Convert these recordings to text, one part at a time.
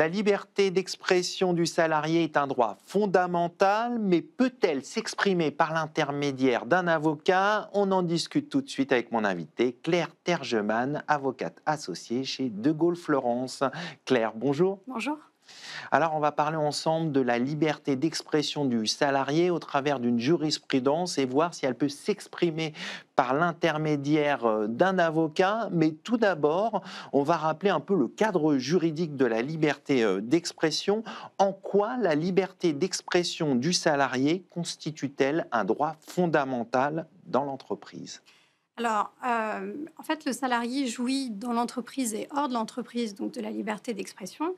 La liberté d'expression du salarié est un droit fondamental, mais peut-elle s'exprimer par l'intermédiaire d'un avocat? On en discute tout de suite avec mon invité, Claire Tergeman, avocate associée chez De Gaulle Fleurance. Claire, bonjour. Bonjour. Alors, on va parler ensemble de la liberté d'expression du salarié au travers d'une jurisprudence et voir si elle peut s'exprimer par l'intermédiaire d'un avocat. Mais tout d'abord, on va rappeler un peu le cadre juridique de la liberté d'expression. En quoi la liberté d'expression du salarié constitue-t-elle un droit fondamental dans l'entreprise? Alors, en fait, le salarié jouit dans l'entreprise et hors de l'entreprise donc de la liberté d'expression.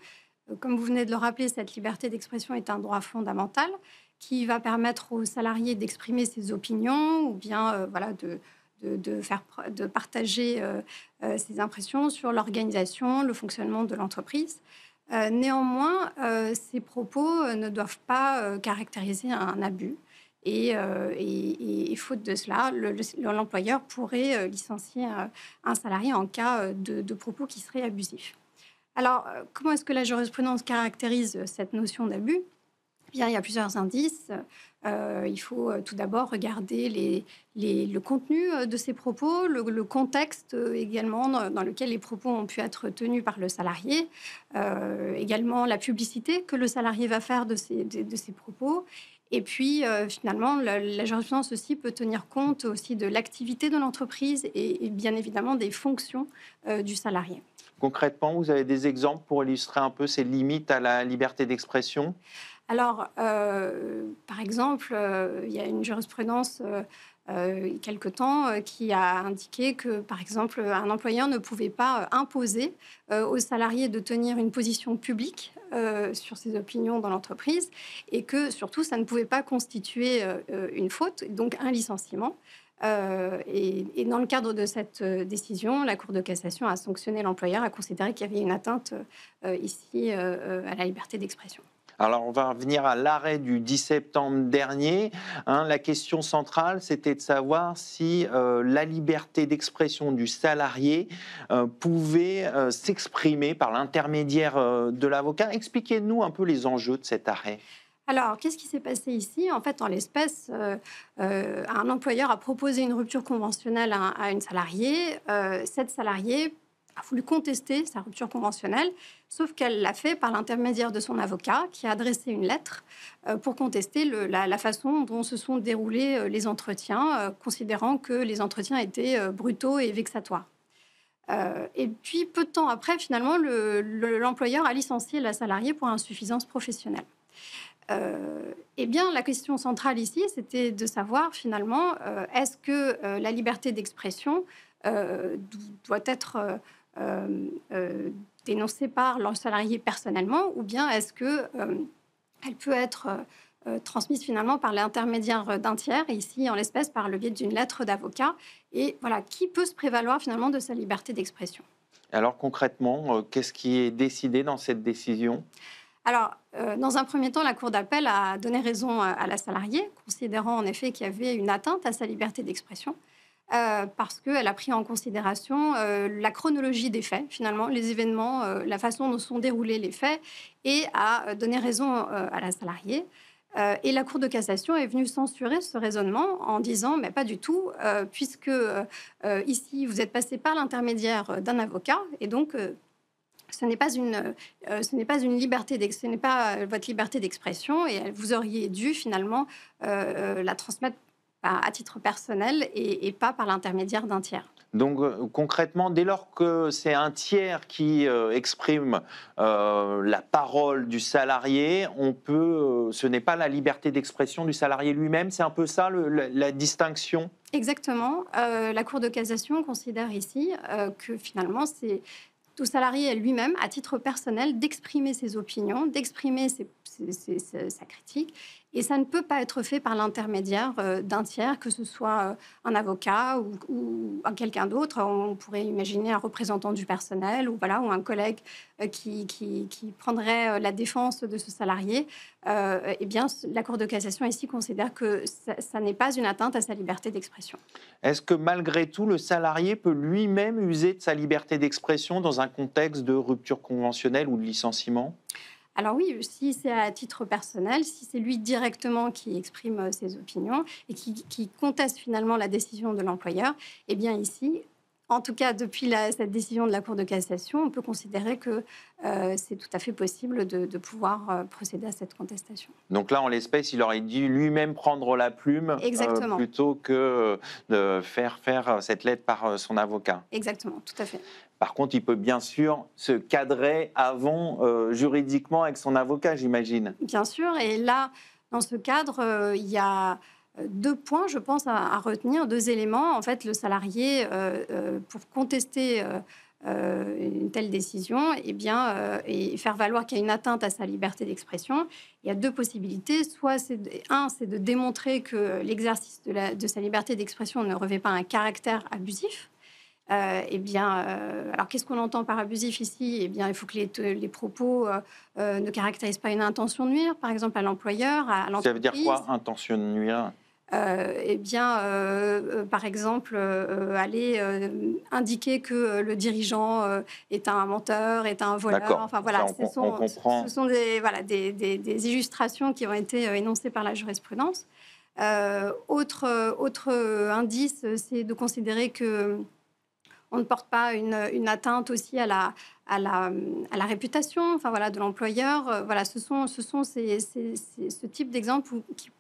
Comme vous venez de le rappeler, cette liberté d'expression est un droit fondamental qui va permettre aux salariés d'exprimer ses opinions ou bien voilà, de partager ses impressions sur l'organisation, le fonctionnement de l'entreprise. Néanmoins, ces propos ne doivent pas caractériser un abus. Et faute de cela, l'employeur pourrait licencier un salarié en cas de propos qui seraient abusifs. Alors, comment est-ce que la jurisprudence caractérise cette notion d'abus? Eh bien, il y a plusieurs indices. Il faut tout d'abord regarder le contenu de ces propos, le contexte également dans lequel les propos ont pu être tenus par le salarié, également la publicité que le salarié va faire de ces propos. Et puis, finalement, la jurisprudence aussi peut tenir compte aussi de l'activité de l'entreprise et bien évidemment des fonctions du salarié. Concrètement, vous avez des exemples pour illustrer un peu ces limites à la liberté d'expression? Alors, par exemple, il y a une jurisprudence, il y a quelque temps, qui a indiqué que, par exemple, un employeur ne pouvait pas imposer aux salariés de tenir une position publique sur ses opinions dans l'entreprise et que, surtout, ça ne pouvait pas constituer une faute, donc un licenciement. Et dans le cadre de cette décision, la Cour de cassation a sanctionné l'employeur, a considéré qu'il y avait une atteinte ici à la liberté d'expression. Alors, on va revenir à l'arrêt du 10 septembre dernier. La question centrale, c'était de savoir si la liberté d'expression du salarié pouvait s'exprimer par l'intermédiaire de l'avocat. Expliquez-nous un peu les enjeux de cet arrêt. Alors, qu'est-ce qui s'est passé ici? En fait, en l'espèce, un employeur a proposé une rupture conventionnelle à une salariée. Cette salariée a voulu contester sa rupture conventionnelle, sauf qu'elle l'a fait par l'intermédiaire de son avocat, qui a adressé une lettre pour contester la façon dont se sont déroulés les entretiens, considérant que les entretiens étaient brutaux et vexatoires. Et puis, peu de temps après, finalement, l'employeur a licencié la salariée pour insuffisance professionnelle. Eh bien, la question centrale ici, c'était de savoir finalement, est-ce que la liberté d'expression doit être dénoncée par le salarié personnellement, ou bien est-ce que elle peut être transmise finalement par l'intermédiaire d'un tiers, et ici en l'espèce par le biais d'une lettre d'avocat. Et voilà, qui peut se prévaloir finalement de sa liberté d'expression? Alors concrètement, qu'est-ce qui est décidé dans cette décision? Alors, dans un premier temps, la Cour d'appel a donné raison à la salariée, considérant en effet qu'il y avait une atteinte à sa liberté d'expression, parce qu'elle a pris en considération la chronologie des faits, finalement, les événements, la façon dont sont déroulés les faits, et a donné raison à la salariée. Et la Cour de cassation est venue censurer ce raisonnement en disant mais pas du tout, puisque ici, vous êtes passé par l'intermédiaire d'un avocat, et donc ce n'est pas une liberté, ce n'est pas votre liberté d'expression, et vous auriez dû finalement la transmettre à titre personnel et pas par l'intermédiaire d'un tiers. Donc concrètement, dès lors que c'est un tiers qui exprime la parole du salarié, ce n'est pas la liberté d'expression du salarié lui-même, c'est un peu ça la distinction? Exactement. La Cour de cassation considère ici que finalement c'est au salarié lui-même, à titre personnel, d'exprimer ses opinions, d'exprimer sa critique, Et ça ne peut pas être fait par l'intermédiaire d'un tiers, que ce soit un avocat ou quelqu'un d'autre. On pourrait imaginer un représentant du personnel ou, voilà, ou un collègue qui prendrait la défense de ce salarié. Eh bien, la Cour de cassation ici considère que ça n'est pas une atteinte à sa liberté d'expression. Est-ce que malgré tout, le salarié peut lui-même user de sa liberté d'expression dans un contexte de rupture conventionnelle ou de licenciement? Alors oui, si c'est à titre personnel, si c'est lui directement qui exprime ses opinions et qui conteste finalement la décision de l'employeur, eh bien ici, en tout cas depuis cette décision de la Cour de cassation, on peut considérer que c'est tout à fait possible de pouvoir procéder à cette contestation. Donc là, en l'espèce, il aurait dû lui-même prendre la plume Exactement, plutôt que de faire cette lettre par son avocat. exactement, tout à fait. Par contre, il peut bien sûr se cadrer avant juridiquement avec son avocat, j'imagine. Bien sûr, et là, dans ce cadre, il y a 2 points, je pense, à retenir, 2 éléments. En fait, le salarié, pour contester, une telle décision, eh bien, et faire valoir qu'il y a une atteinte à sa liberté d'expression, il y a 2 possibilités. Soit c'est de démontrer que l'exercice de sa liberté d'expression ne revêt pas un caractère abusif. Eh bien, alors qu'est-ce qu'on entend par abusif ici? Eh bien, il faut que les propos ne caractérisent pas une intention de nuire, par exemple à l'employeur, à Ça veut dire l'entreprise. quoi, intention de nuire? Eh bien, par exemple, aller indiquer que le dirigeant est un menteur, est un voleur. D'accord, Enfin ça voilà, on comprend. ce sont voilà, des illustrations qui ont été énoncées par la jurisprudence. Autre indice, c'est de considérer que on ne porte pas une atteinte aussi à la réputation, enfin, voilà, de l'employeur. Voilà, ce sont ce type d'exemples qui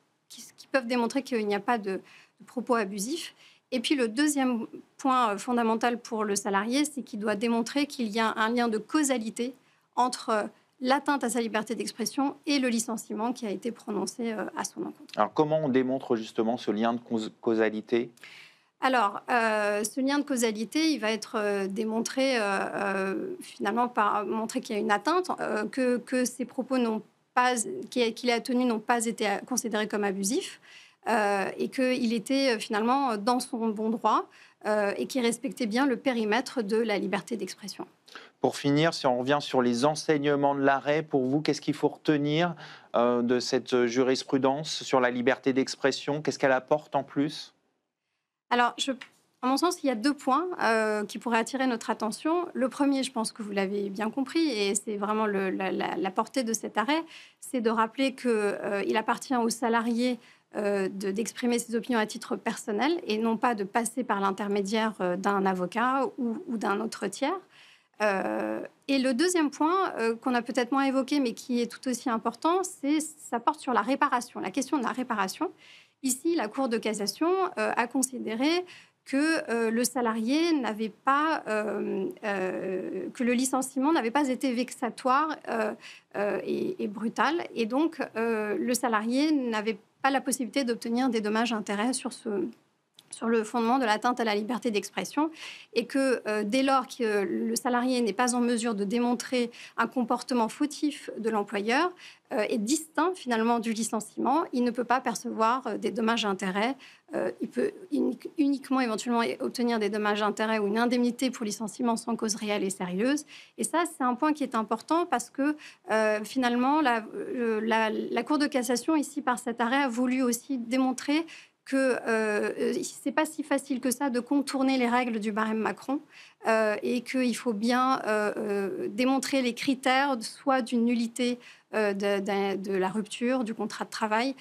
peuvent démontrer qu'il n'y a pas de propos abusifs. Et puis le deuxième point fondamental pour le salarié, c'est qu'il doit démontrer qu'il y a un lien de causalité entre l'atteinte à sa liberté d'expression et le licenciement qui a été prononcé à son encontre. Alors comment on démontre justement ce lien de causalité? Alors, ce lien de causalité, il va être démontré finalement par montrer qu'il y a une atteinte, que ces propos qu'il a tenus n'ont pas été considérés comme abusifs, et qu'il était finalement dans son bon droit, et qu'il respectait bien le périmètre de la liberté d'expression. Pour finir, si on revient sur les enseignements de l'arrêt, pour vous, qu'est-ce qu'il faut retenir de cette jurisprudence sur la liberté d'expression? Qu'est-ce qu'elle apporte en plus? Alors, à mon sens, il y a 2 points qui pourraient attirer notre attention. Le premier, je pense que vous l'avez bien compris, et c'est vraiment la portée de cet arrêt, c'est de rappeler qu'il appartient aux salariés d'exprimer ses opinions à titre personnel et non pas de passer par l'intermédiaire d'un avocat ou d'un autre tiers. Et le deuxième point qu'on a peut-être moins évoqué, mais qui est tout aussi important, ça porte sur la réparation, la question de la réparation. Ici, la Cour de cassation a considéré que le salarié n'avait pas, que le licenciement n'avait pas été vexatoire et brutal, et donc le salarié n'avait pas la possibilité d'obtenir des dommages-intérêts sur le fondement de l'atteinte à la liberté d'expression, et que dès lors que le salarié n'est pas en mesure de démontrer un comportement fautif de l'employeur est distinct finalement du licenciement, il ne peut pas percevoir des dommages-intérêts. Il peut uniquement éventuellement obtenir des dommages-intérêts ou une indemnité pour licenciement sans cause réelle et sérieuse. Et ça, c'est un point qui est important parce que finalement, la Cour de cassation, ici, par cet arrêt, a voulu aussi démontrer que c'est pas si facile que ça de contourner les règles du barème Macron, et qu'il faut bien démontrer les critères soit d'une nullité de la rupture du contrat de travail,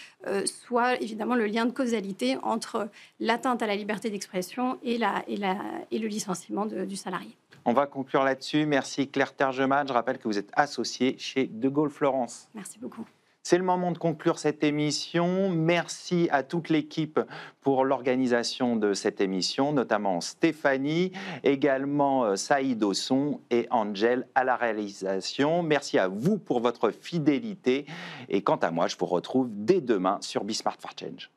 soit évidemment le lien de causalité entre l'atteinte à la liberté d'expression et le licenciement du salarié. On va conclure là-dessus. Merci Claire Tergemade. Je rappelle que vous êtes associée chez De Gaulle Florence. Merci beaucoup. C'est le moment de conclure cette émission. Merci à toute l'équipe pour l'organisation de cette émission, notamment Stéphanie, également Saïd au son et Angel à la réalisation. Merci à vous pour votre fidélité. Et quant à moi, je vous retrouve dès demain sur Be Smart for Change.